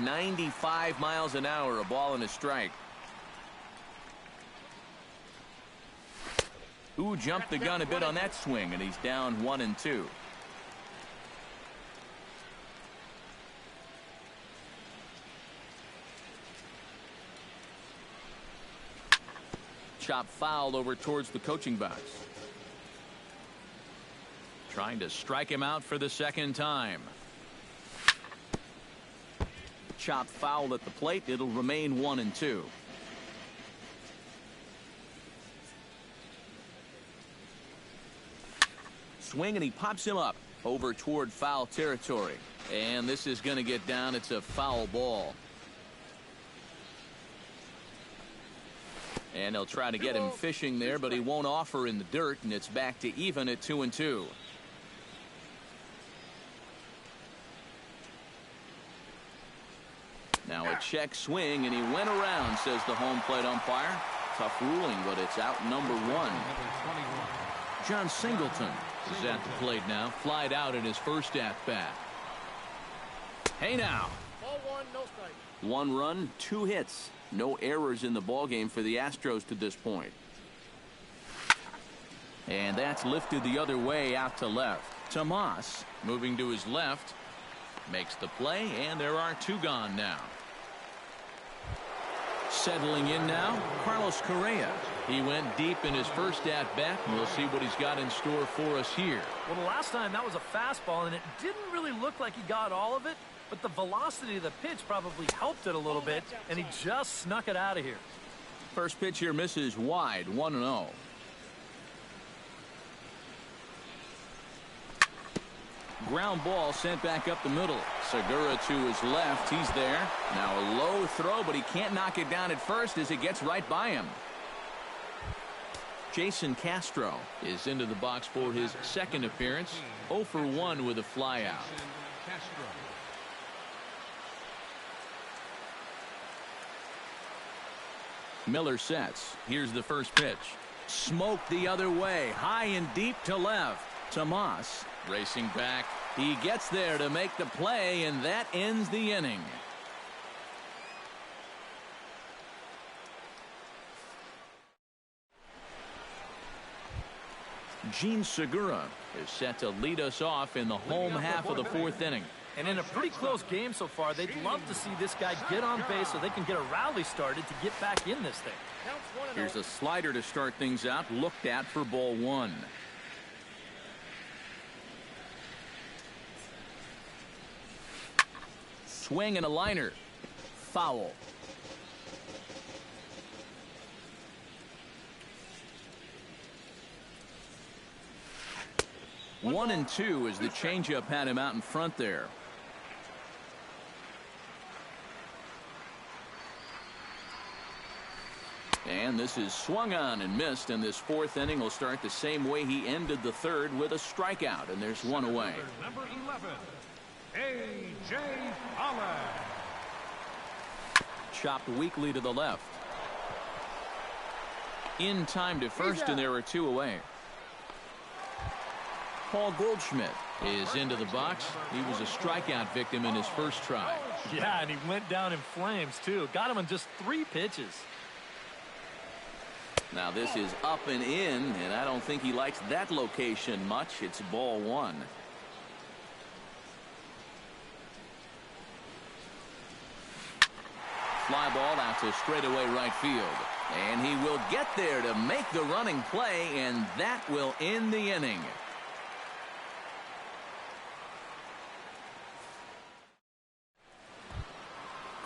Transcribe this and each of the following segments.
95 miles an hour, a ball and a strike. Who jumped the gun a bit on that swing, and he's down 1-2. Chop foul over towards the coaching box. Trying to strike him out for the second time. Chop foul at the plate. It'll remain 1-2. Swing, and he pops him up over toward foul territory. And this is going to get down. It's a foul ball. And they'll try to get him fishing there, but he won't offer in the dirt, and it's back to even at 2-2. Now a check swing, and he went around, says the home plate umpire. Tough ruling, but it's out number 1. John Singleton is at the plate now. Flied out in his first at-bat. Hey now. Ball 1, no strike. 1 run, 2 hits. No errors in the ballgame for the Astros to this point. And that's lifted the other way out to left. Tomas moving to his left. Makes the play, and there are 2 gone now. Settling in now, Carlos Correa. He went deep in his first at-bat, and we'll see what he's got in store for us here. Well, the last time that was a fastball, and it didn't really look like he got all of it, but the velocity of the pitch probably helped it a little bit, and he just snuck it out of here. First pitch here misses wide, 1-0. Ground ball sent back up the middle. Segura to his left. He's there. Now a low throw, but he can't knock it down at first as it gets right by him. Jason Castro is into the box for his second appearance. 0 for 1 with a flyout. Miller sets. Here's the first pitch. Smoked the other way. High and deep to left. Tomas racing back. He gets there to make the play, and that ends the inning. Gene Segura is set to lead us off in the home half of the 4th inning. And in a pretty close game so far, they'd love to see this guy get on base so they can get a rally started to get back in this thing. Here's a slider to start things out, looked at for ball 1. Swing and a liner. Foul. One and 2 as the changeup had him out in front there. And this is swung on and missed, and this 4th inning will start the same way he ended the 3rd with a strikeout, and there's 1 away. Number 11, A.J. Allen. Chopped weakly to the left. In time to first, and there are 2 away. Paul Goldschmidt is into the box. He was a strikeout victim in his first try. Yeah, and he went down in flames, too. Got him in just 3 pitches. Now this is up and in, and I don't think he likes that location much. It's ball 1. Fly ball out to straightaway right field. And he will get there to make the running play, and that will end the inning.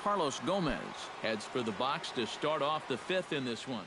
Carlos Gomez heads for the box to start off the 5th in this one.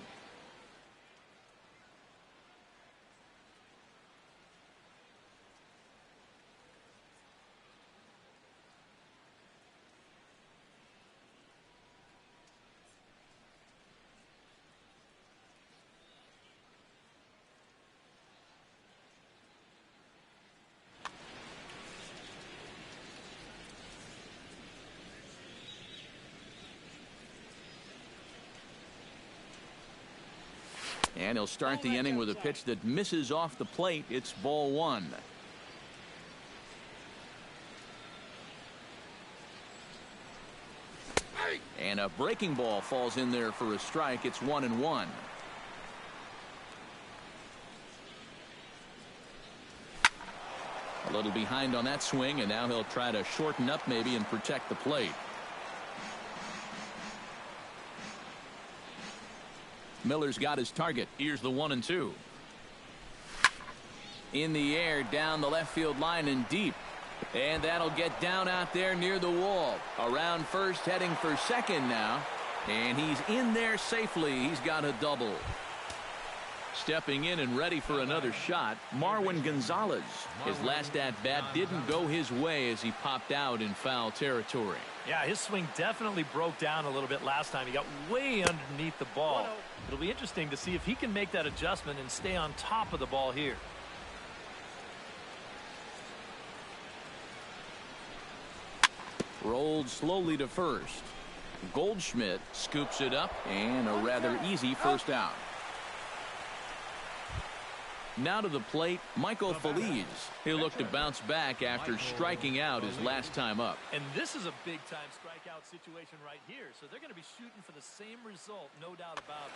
And he'll start the inning with a pitch that misses off the plate. It's ball 1. And a breaking ball falls in there for a strike. It's 1-1. A little behind on that swing, and now he'll try to shorten up maybe and protect the plate. Miller's got his target. Here's the 1-2. In the air, down the left field line and deep. And that'll get down out there near the wall. Around first, heading for second now. And he's in there safely. He's got a double. Stepping in and ready for another shot, Marwin Gonzalez. His last at-bat didn't go his way as he popped out in foul territory. Yeah, his swing definitely broke down a little bit last time. He got way underneath the ball. It'll be interesting to see if he can make that adjustment and stay on top of the ball here. Rolled slowly to first. Goldschmidt scoops it up, and a rather easy first out. Now to the plate, Michael Feliz. He'll look to bounce back after striking out his last time up. And this is a big-time strikeout situation right here, so they're going to be shooting for the same result, no doubt about it.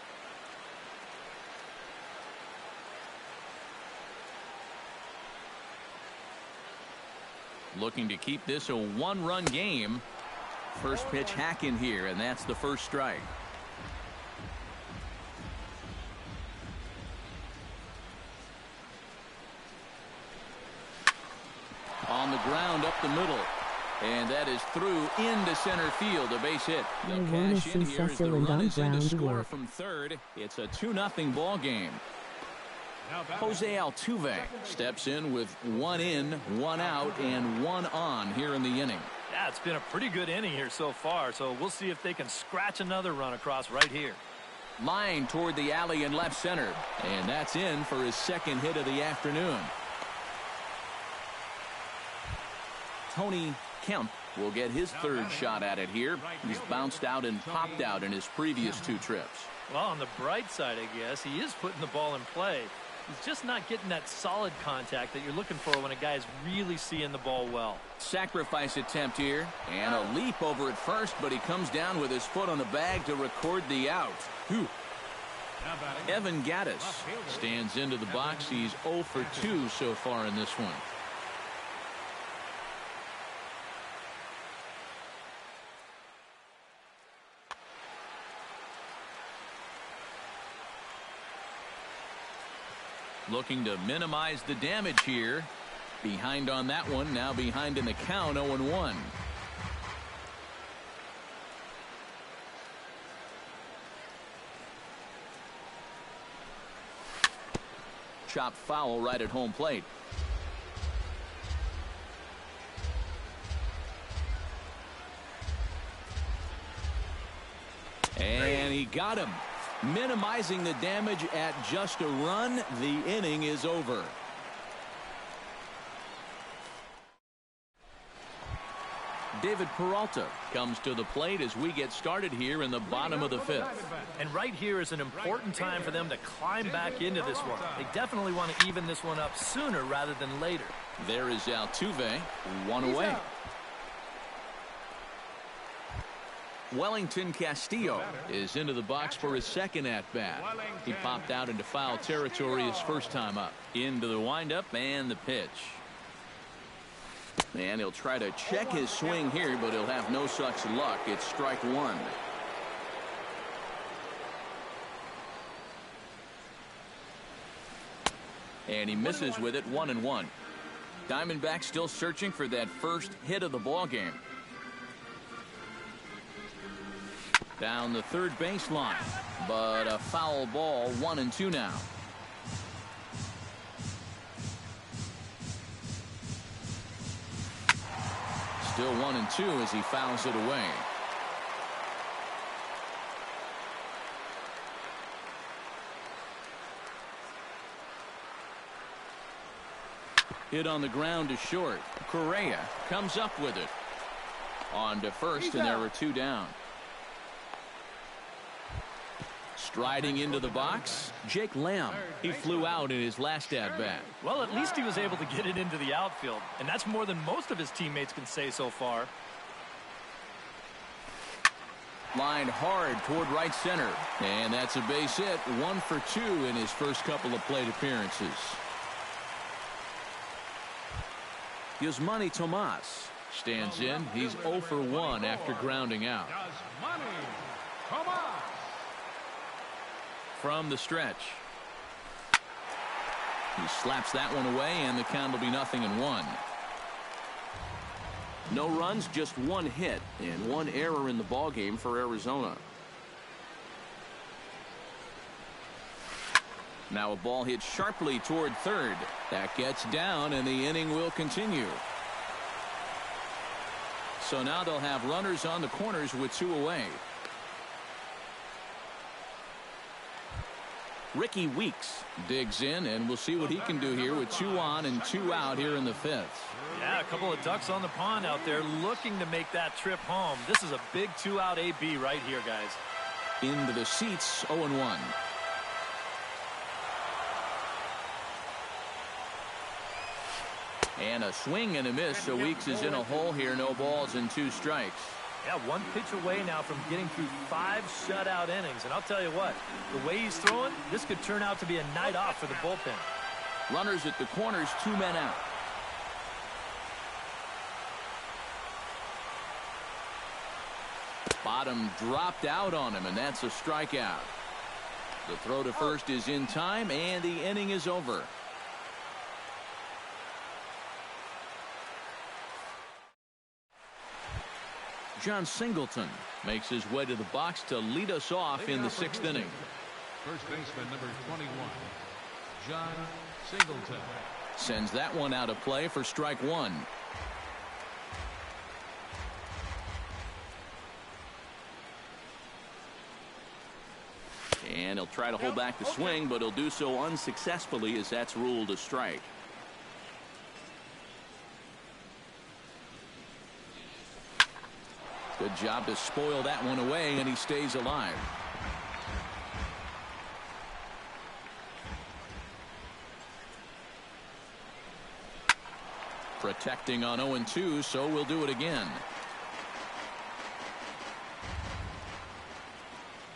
Looking to keep this a one-run game. First pitch hack in here, and that's the first strike. On the ground up the middle. And that is through into center field, a base hit. The cash in here as the run is in to score from third. It's a 2-0 ball game. Jose Altuve steps in with 1 in, 1 out, and 1 on here in the inning. Yeah, it's been a pretty good inning here so far, so we'll see if they can scratch another run across right here. Line toward the alley in left center, and that's in for his second hit of the afternoon. Tony Kemp will get his third shot at it here. He's bounced out and popped out in his previous 2 trips. Well, on the bright side, I guess, he is putting the ball in play. He's just not getting that solid contact that you're looking for when a guy's really seeing the ball well. Sacrifice attempt here, and a leap over at first, but he comes down with his foot on the bag to record the out. Whew. Evan Gattis stands into the box. He's 0 for 2 so far in this one. Looking to minimize the damage here. Behind on that one. Now behind in the count, 0-1. Chop foul right at home plate. And he got him. Minimizing the damage at just a run. The inning is over. David Peralta comes to the plate as we get started here in the bottom of the 5th. And right here is an important time for them to climb back into this one. They definitely want to even this one up sooner rather than later. There is Altuve, 1 away. Wellington Castillo is into the box for his second at-bat. He popped out into foul territory his first time up. Into the windup and the pitch. And he'll try to check his swing here, but he'll have no such luck. It's strike 1. And he misses with it, 1-1. Diamondbacks still searching for that first hit of the ball game. Down the third baseline, but a foul ball, 1-2 now. Still 1-2 as he fouls it away. Hit on the ground to short. Correa comes up with it. On to first, and there are 2 down. Striding into the box, Jake Lamb. He flew out in his last at-bat. Well, at least he was able to get it into the outfield, and that's more than most of his teammates can say so far. Lined hard toward right center. And that's a base hit. 1 for 2 in his first couple of plate appearances. Yasmani Tomas stands in. He's 0 for 1 after grounding out. From the stretch. He slaps that one away, and the count will be 0-1. No runs, just 1 hit, and 1 error in the ballgame for Arizona. Now a ball hit sharply toward third. That gets down, and the inning will continue. So now they'll have runners on the corners with 2 away. Ricky Weeks digs in, and we'll see what he can do here with 2 on and 2 out here in the 5th. Yeah, a couple of ducks on the pond out there looking to make that trip home. This is a big 2-out AB right here, guys. Into the seats, 0-1. And a swing and a miss, so Weeks is in a hole here. No balls and 2 strikes. Yeah, 1 pitch away now from getting through 5 shutout innings. And I'll tell you what, the way he's throwing, this could turn out to be a night off for the bullpen. Runners at the corners, 2 men out. Bottom dropped out on him, and that's a strikeout. The throw to first is in time, and the inning is over. John Singleton makes his way to the box to lead us off in the 6th inning. First baseman number 21, John Singleton. Sends that one out of play for strike 1. And he'll try to hold back the swing, but he'll do so unsuccessfully as that's ruled a strike. Good job to spoil that one away, and he stays alive. Protecting on 0-2, so we'll do it again.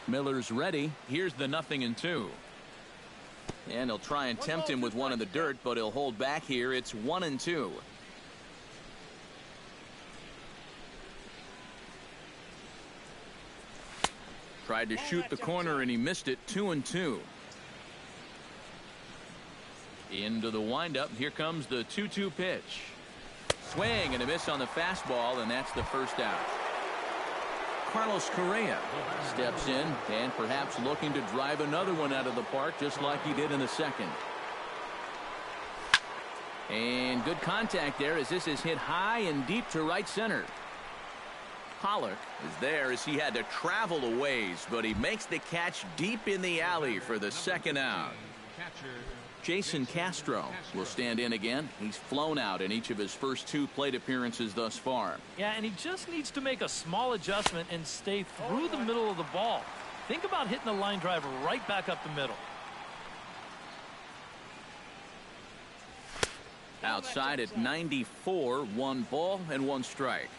Miller's ready. Here's the 0-2. And he'll try and tempt him with one in the dirt, but he'll hold back here. It's 1-2. Tried to shoot the corner, and he missed it. 2-2. Into the windup. Here comes the 2-2 pitch. Swing and a miss on the fastball, and that's the first out. Carlos Correa steps in and perhaps looking to drive another one out of the park just like he did in the second. And good contact there as this is hit high and deep to right center. Pollock is there as he had to travel a ways, but he makes the catch deep in the alley for the second out. Jason Castro will stand in again. He's flown out in each of his first 2 plate appearances thus far. Yeah, and he just needs to make a small adjustment and stay through the middle of the ball. Think about hitting a line drive right back up the middle. Outside at 94, 1 ball and 1 strike.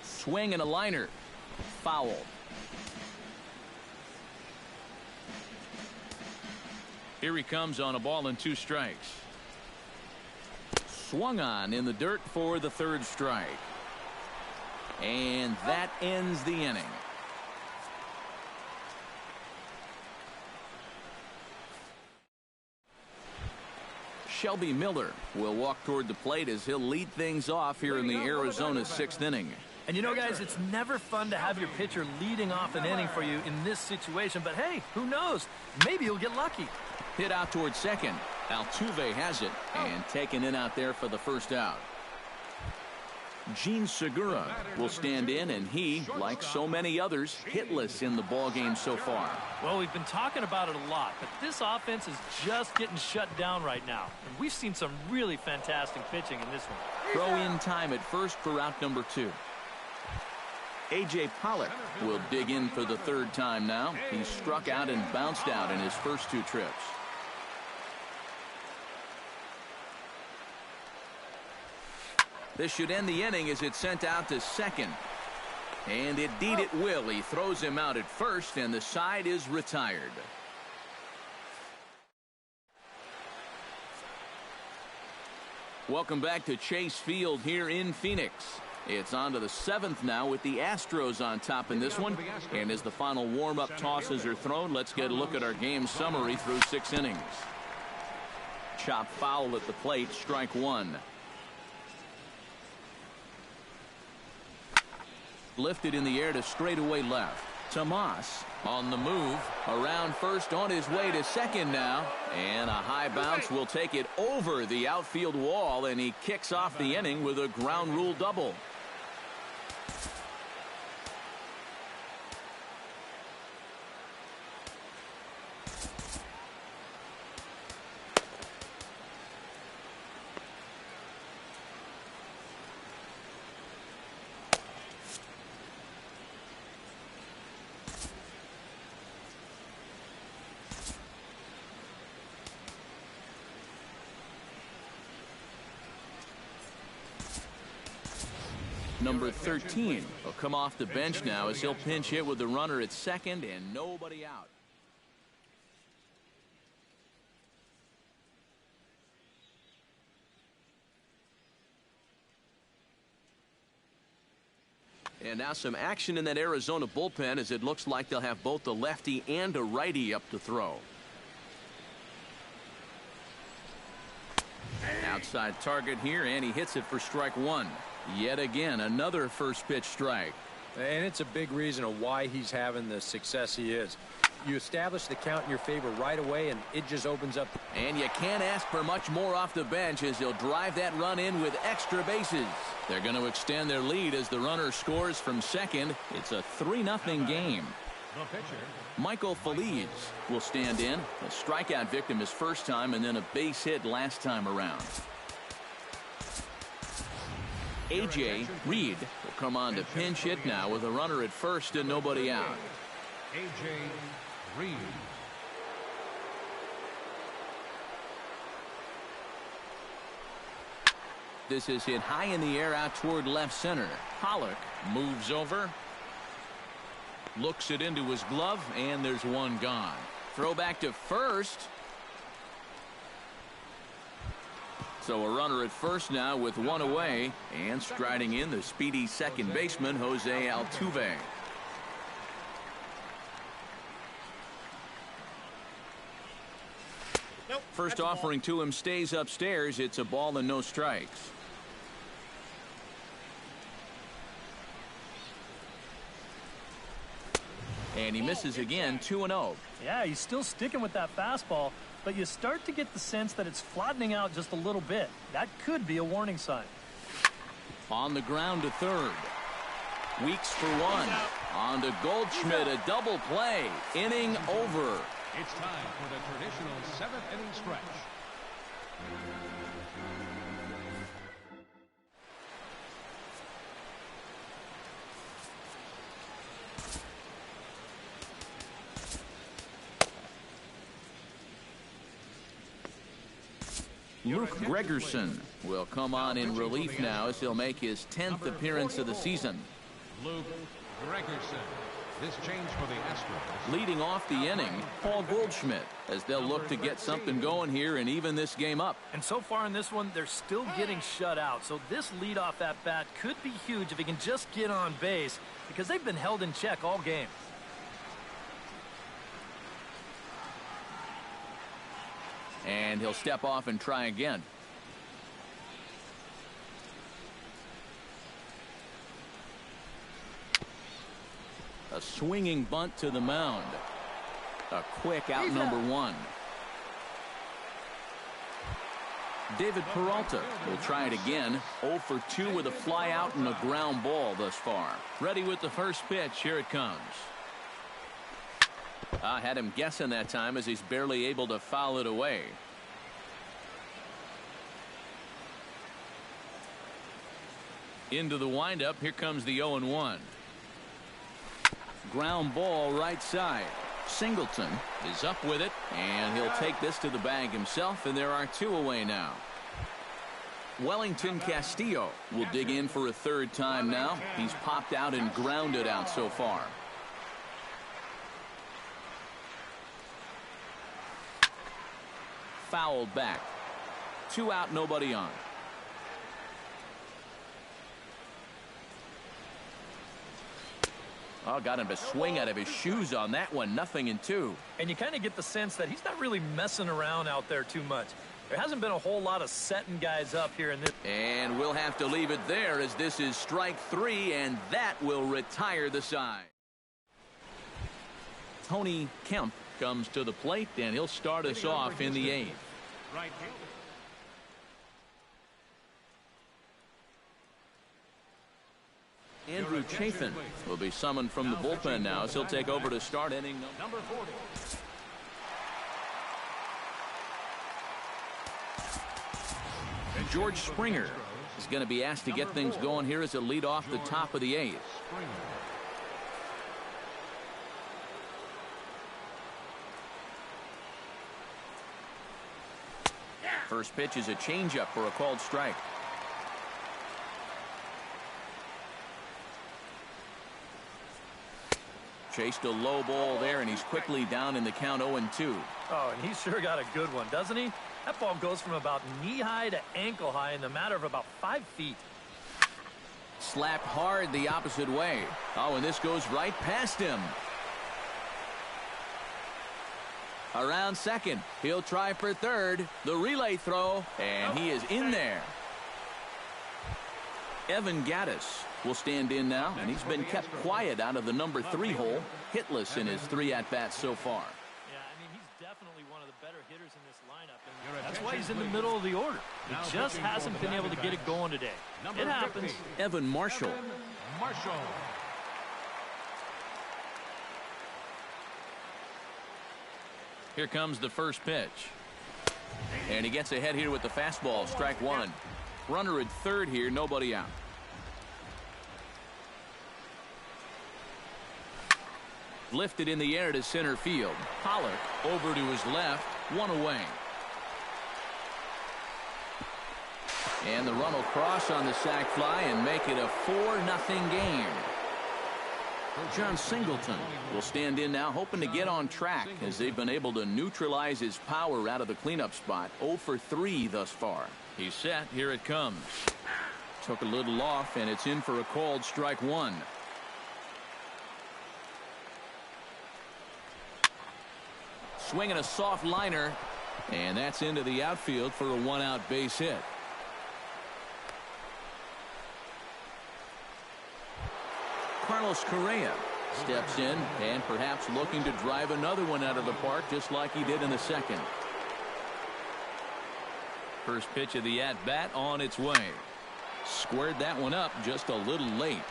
Swing and a liner. Foul. Here he comes on a ball and 2 strikes. Swung on in the dirt for the 3rd strike. And that ends the inning. Shelby Miller will walk toward the plate as he'll lead things off here in the Arizona 6th inning. And you know, guys, it's never fun to have your pitcher leading off an inning for you in this situation. But, hey, who knows? Maybe you'll get lucky. Hit out toward second. Altuve has it and taken in out there for the first out. Gene Segura will stand in, and he, like so many others, hitless in the ballgame so far. Well, we've been talking about it a lot, but this offense is just getting shut down right now. And we've seen some really fantastic pitching in this one. Throw in time at first for out number 2. A.J. Pollock will dig in for the 3rd time now. He's struck out and bounced out in his first 2 trips. This should end the inning as it's sent out to second. And indeed it will. He throws him out at first, and the side is retired. Welcome back to Chase Field here in Phoenix. It's on to the 7th now with the Astros on top in this one. And as the final warm-up tosses are thrown, let's get a look at our game summary through 6 innings. Chop foul at the plate, strike 1. Lifted in the air to straightaway left. Tomas on the move. Around first, on his way to second now. And a high bounce will take it over the outfield wall, and he kicks off the inning with a ground rule double. Number 13 will come off the bench now as he'll pinch hit with the runner at second and nobody out. And now some action in that Arizona bullpen as it looks like they'll have both a lefty and a righty up to throw. Outside target here, and he hits it for strike 1. Yet again, another first pitch strike. And it's a big reason of why he's having the success he is. You establish the count in your favor right away, and it just opens up. And you can't ask for much more off the bench as he'll drive that run in with extra bases. They're going to extend their lead as the runner scores from second. It's a 3-0 game. Michael Feliz will stand in. A strikeout victim his first time and then a base hit last time around. A.J. Reed will come on to pinch hit now with a runner at first and nobody out. A.J. Reed. This is hit high in the air out toward left center. Pollock moves over. Looks it into his glove, and there's one gone. Throw back to first. So a runner at first now with one away, and striding in the speedy second baseman Jose Altuve. First offering to him stays upstairs. It's a ball and no strikes. And he misses again, 2-0. Yeah, he's still sticking with that fastball, but you start to get the sense that it's flattening out just a little bit. That could be a warning sign. On the ground to third. Weeks for one. On to Goldschmidt, a double play. Inning over. It's time for the traditional 7th inning stretch. Luke Gregerson will come on in relief now as he'll make his 10th appearance of the season. Luke Gregerson. This change for the Astros. Leading off the inning, Paul Goldschmidt, as they'll look to get something going here and even this game up. And so far in this one, they're still getting shut out. So this leadoff at bat could be huge if he can just get on base, because they've been held in check all game. And he'll step off and try again. A swinging bunt to the mound. A quick out number one. David Peralta will try it again. 0 for 2 with a fly out and a ground ball thus far. Ready with the first pitch. Here it comes. I had him guessing that time as he's barely able to foul it away. Into the windup. Here comes the 0-1. Ground ball right side. Singleton is up with it, and he'll take this to the bag himself, and there are 2 away now. Wellington Castillo will dig in for a third time now. He's popped out and grounded out so far. Fouled back. 2 out, nobody on. Oh, got him to swing out of his shoes on that one. 0-2. And you kind of get the sense that he's not really messing around out there too much. There hasn't been a whole lot of setting guys up here in this. And we'll have to leave it there as this is strike 3, and that will retire the side. Tony Kemp comes to the plate, and he'll start us off in the 8th. Right. Andrew Chafin will be summoned from the bullpen now as he'll take over to start inning Number 40. George Springer is going to be asked to get things going here as a lead off the top of the 8th. First pitch is a changeup for a called strike. Chased a low ball there, and he's quickly down in the count 0-2. Oh, and he's sure got a good one, doesn't he? That ball goes from about knee-high to ankle-high in the matter of about 5 feet. Slapped hard the opposite way. Oh, and this goes right past him. Around second. He'll try for third. The relay throw, and he is in there. Evan Gattis will stand in now, and he's been kept quiet out of the number 3 hole. Hitless in his 3 at-bats so far. Yeah, I mean, he's definitely one of the better hitters in this lineup, and that's why he's in the middle of the order. He just hasn't been able to get it going today. It happens. Evan Marshall. Here comes the first pitch. And he gets ahead here with the fastball. Strike 1. Runner at third here, nobody out. Lifted in the air to center field. Pollock over to his left, 1 away. And the run will cross on the sac fly and make it a 4-0 game. John Singleton will stand in now, hoping to get on track as they've been able to neutralize his power out of the cleanup spot. 0 for 3 thus far. He's set. Here it comes. Took a little off, and it's in for a called strike 1. Swinging a soft liner, and that's into the outfield for a 1-out base hit. Carlos Correa steps in and perhaps looking to drive another one out of the park just like he did in the second. First pitch of the at-bat on its way. Squared that one up just a little late.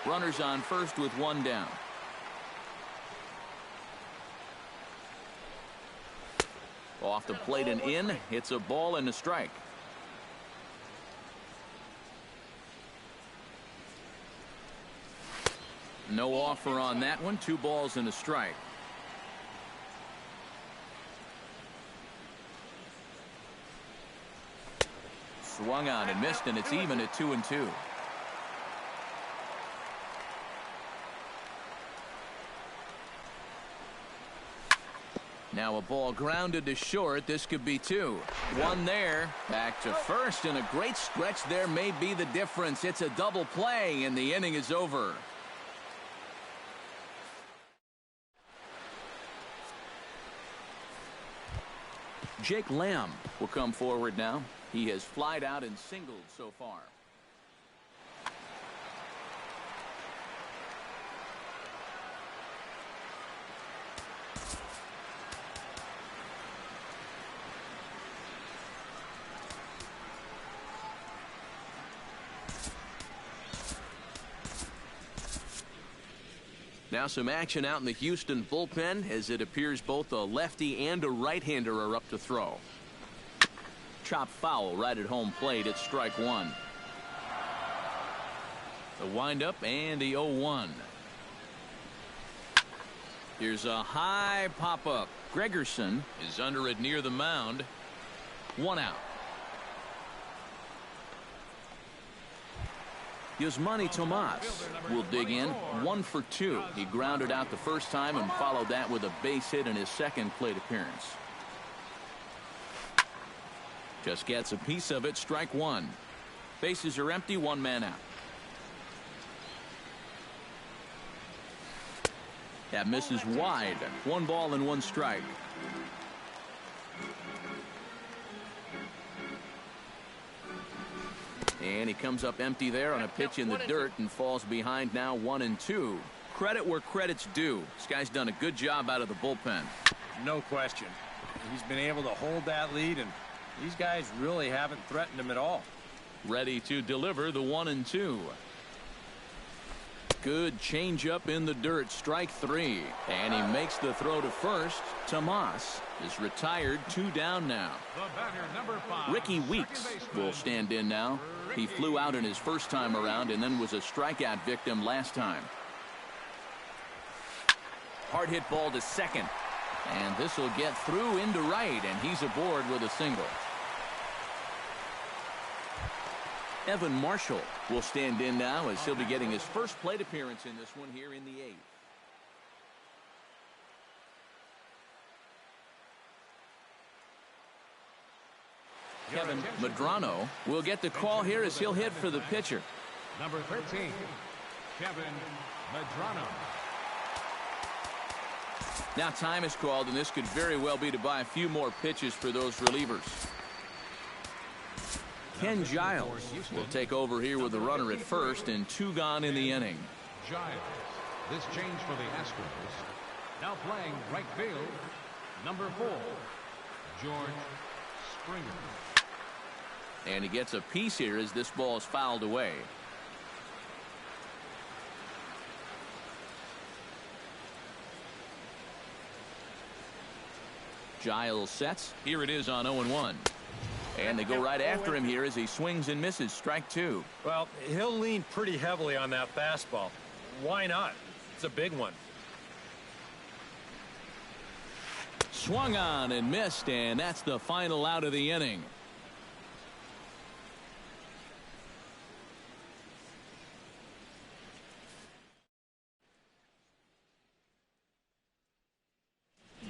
Runners on first with 1 down. Off the plate and in. It's a ball and a strike. No offer on that one. 2 balls and a strike. Swung on and missed, and it's even at 2-2. Now a ball grounded to short. This could be 2. 1 there. Back to first, and a great stretch there may be the difference. It's a double play, and the inning is over. Jake Lamb will come forward now. He has flied out and singled so far. Now some action out in the Houston bullpen as it appears both a lefty and a right-hander are up to throw. Chop foul right at home plate. It's strike 1. The windup and the 0-1. Here's a high pop-up. Gregerson is under it near the mound. 1 out. Yasmani Tomas will dig in 1 for 2. He grounded out the first time and followed that with a base hit in his second plate appearance. Just gets a piece of it. Strike one. Bases are empty. 1 man out. That misses wide. 1 ball and 1 strike. And he comes up empty there on a pitch in the dirt and falls behind now 1-2. Credit where credit's due. This guy's done a good job out of the bullpen. No question. He's been able to hold that lead, and these guys really haven't threatened him at all. Ready to deliver the 1-2. Good changeup in the dirt. Strike 3. And he makes the throw to first. Tomas is retired. 2 down now. Ricky Weeks will stand in now. He flew out in his first time around and then was a strikeout victim last time. Hard hit ball to second. And this will get through into right, and he's aboard with a single. Evan Marshall will stand in now as he'll be getting his first plate appearance in this one here in the 8th. Kevin Medrano will get the call here as he'll hit for the pitcher. Number 13, Kevin Medrano. Now time is called, and this could very well be to buy a few more pitches for those relievers. Ken Giles will take over here with the runner at first and 2 gone in the inning. Giles. This change for the Astros. Now playing right field, number 4, George Springer. And he gets a piece here as this ball is fouled away. Giles sets. Here it is on 0-1. And they go right after him here as he swings and misses. Strike 2. Well, he'll lean pretty heavily on that fastball. Why not? It's a big one. Swung on and missed, and that's the final out of the inning.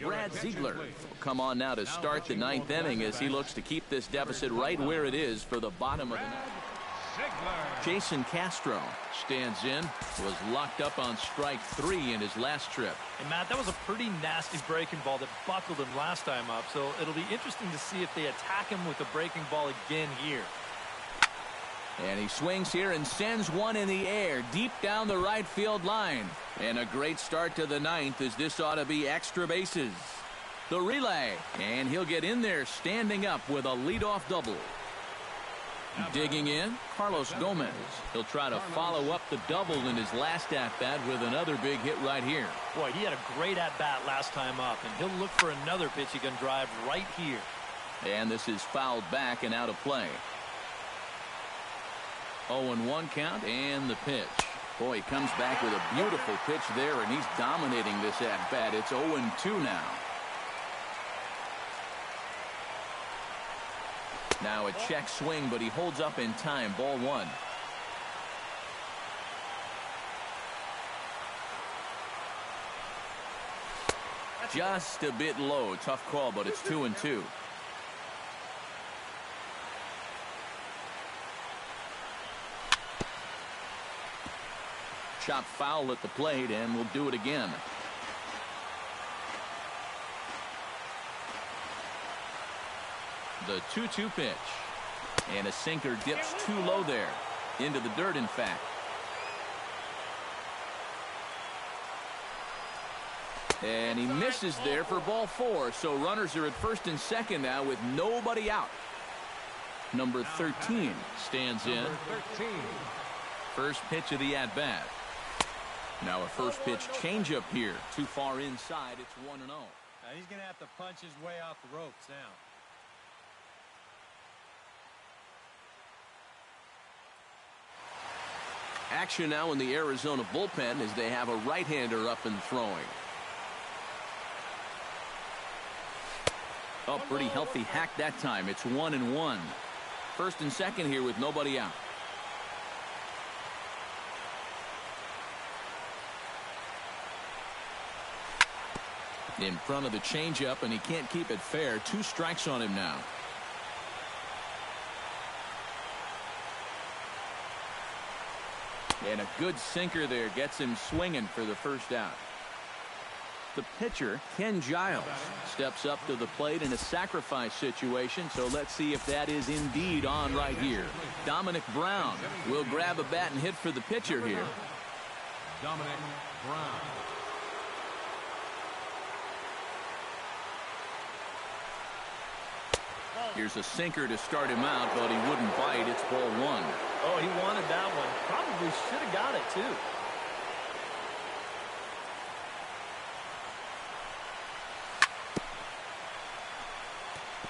Brad Ziegler will come on now to start the 9th inning as he looks to keep this deficit right where it is for the bottom of the 9th. Jason Castro stands in. Was locked up on strike 3 in his last trip. And Matt, that was a pretty nasty breaking ball that buckled him last time up, so it'll be interesting to see if they attack him with a breaking ball again here. And he swings here and sends one in the air deep down the right field line. And a great start to the 9th as this ought to be extra bases. The relay, and he'll get in there standing up with a leadoff double. Digging in, Carlos Gomez. He'll try to follow up the double in his last at-bat with another big hit right here. Boy, he had a great at-bat last time up, and he'll look for another pitch he can drive right here. And this is fouled back and out of play. 0-1 count and the pitch. Boy, he comes back with a beautiful pitch there, and he's dominating this at-bat. It's 0-2 now. Now a check swing, but he holds up in time. Ball 1. Just a bit low. Tough call, but it's 2-2. Chop foul at the plate, and we'll do it again. The 2-2 pitch. And a sinker dips too low there. Into the dirt, in fact. And he misses there for ball 4. So runners are at first and second now with nobody out. Number 13 stands in. First pitch of the at-bat. Now a first pitch changeup here. Too far inside. It's 1-0. Now he's going to have to punch his way off the ropes now. Action now in the Arizona bullpen as they have a right-hander up and throwing. Oh, pretty healthy hack that time. It's 1-1. First and second here with nobody out. In front of the changeup, and he can't keep it fair. 2 strikes on him now. And a good sinker there gets him swinging for the first out. The pitcher, Ken Giles, steps up to the plate in a sacrifice situation, so let's see if that is indeed on right here. Dominic Brown will grab a bat and hit for the pitcher here. Dominic Brown. Here's a sinker to start him out, but he wouldn't bite. It's ball 1. Oh, he wanted that one. Probably should have got it, too.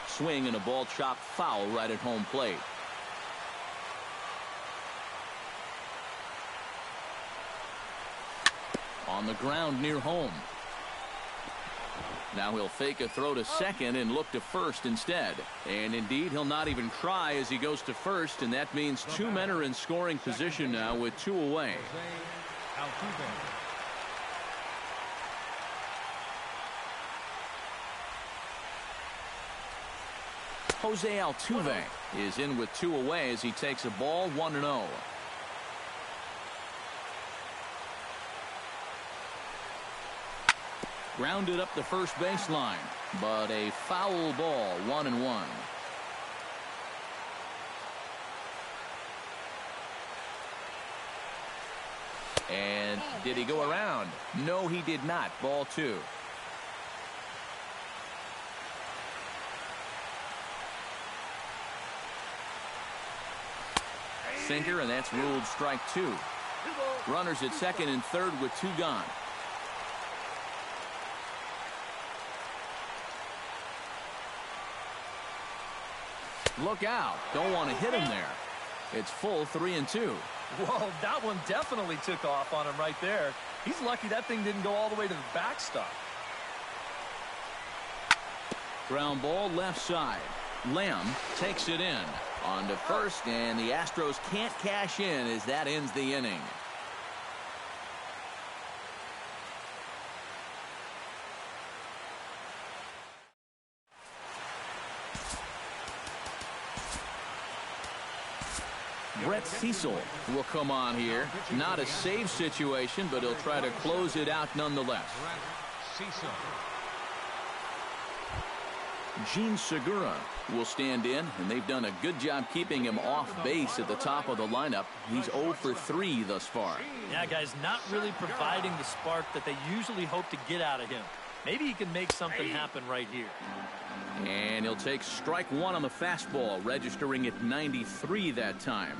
Swing and a ball chopped foul right at home plate. On the ground near home. Now he'll fake a throw to second and look to first instead. And indeed, he'll not even try as he goes to first, and that means 2 men are in scoring position now with 2 away. Jose Altuve is in with 2 away as he takes a ball 1-0. Grounded up the first baseline, but a foul ball, 1-1. And did he go around? No, he did not. Ball 2. Sinker, and that's ruled strike 2. Runners at second and third with 2 gone. Look out. Don't want to hit him there. It's full 3-2. Whoa, that one definitely took off on him right there. He's lucky that thing didn't go all the way to the backstop. Ground ball left side. Lamb takes it in. On to first, and the Astros can't cash in as that ends the inning. Brett Cecil will come on here. Not a save situation, but he'll try to close it out nonetheless. Gene Segura will stand in, and they've done a good job keeping him off base at the top of the lineup. He's 0 for 3 thus far. Yeah, guys, not really providing the spark that they usually hope to get out of him. Maybe he can make something happen right here. And he'll take strike 1 on the fastball, registering at 93 that time.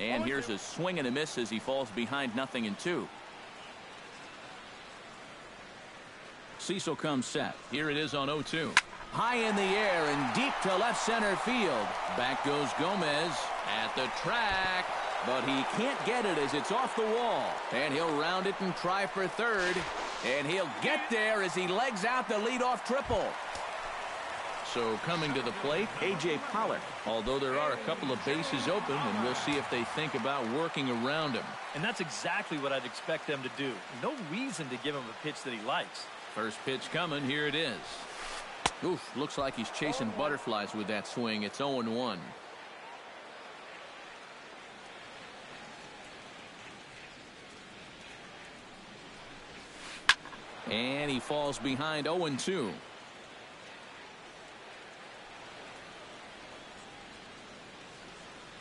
And here's a swing and a miss as he falls behind 0-2. Cecil comes set. Here it is on 0-2. High in the air and deep to left center field. Back goes Gomez at the track. But he can't get it as it's off the wall. And he'll round it and try for third. And he'll get there as he legs out the leadoff triple. So coming to the plate, A.J. Pollock. Although there are a couple of bases open, and we'll see if they think about working around him. And that's exactly what I'd expect them to do. No reason to give him a pitch that he likes. First pitch coming. Here it is. Oof, looks like he's chasing butterflies with that swing. It's 0-1. And he falls behind 0-2.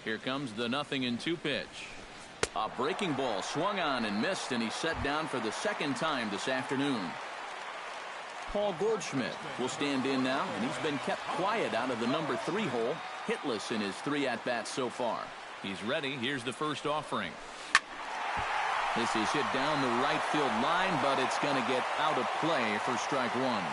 Here comes the 0-2 pitch. A breaking ball swung on and missed, and he's set down for the second time this afternoon. Paul Goldschmidt will stand in now, and he's been kept quiet out of the number 3 hole, hitless in his 3 at-bats so far. He's ready. Here's the first offering. This is hit down the right field line, but it's going to get out of play for strike 1.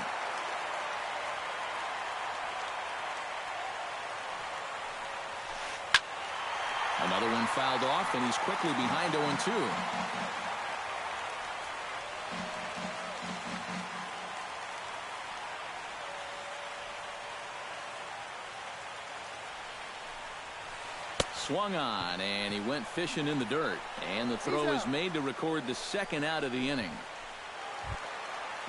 Another one fouled off, and he's quickly behind 0-2. Swung on, and he went fishing in the dirt. And the throw is made to record the second out of the inning.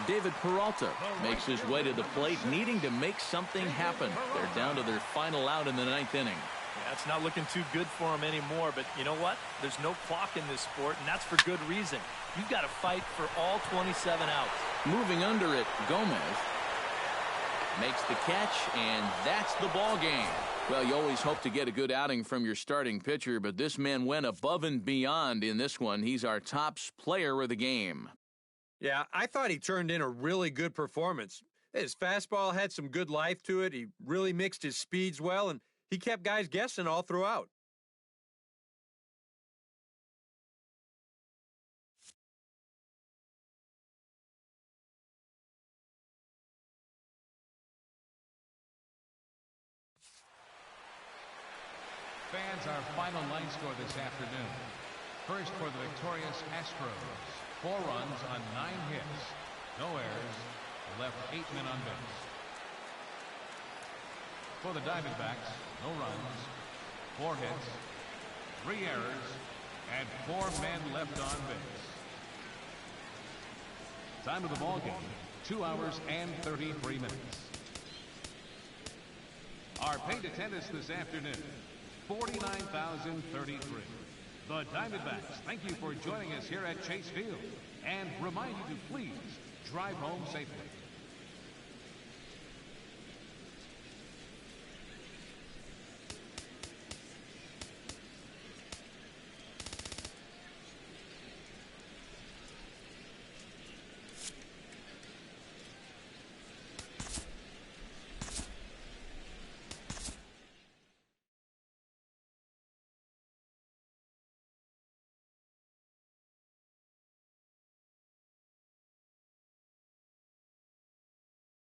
David Peralta makes his way to the plate, needing to make something happen. They're down to their final out in the 9th inning. Yeah, it's not looking too good for him anymore, but you know what? There's no clock in this sport, and that's for good reason. You've got to fight for all 27 outs. Moving under it, Gomez makes the catch, and that's the ball game. Well, you always hope to get a good outing from your starting pitcher, but this man went above and beyond in this one. He's our top player of the game. Yeah, I thought he turned in a really good performance. His fastball had some good life to it. He really mixed his speeds well, and he kept guys guessing all throughout. Fans, our final line score this afternoon. First for the victorious Astros. 4 runs on 9 hits. No errors. Left 8 men on base. For the Diamondbacks, no runs. 4 hits. 3 errors. And 4 men left on base. Time of the ball game, 2 hours and 33 minutes. Our paid attendance this afternoon, 49,033. The Diamondbacks thank you for joining us here at Chase Field and remind you to please drive home safely.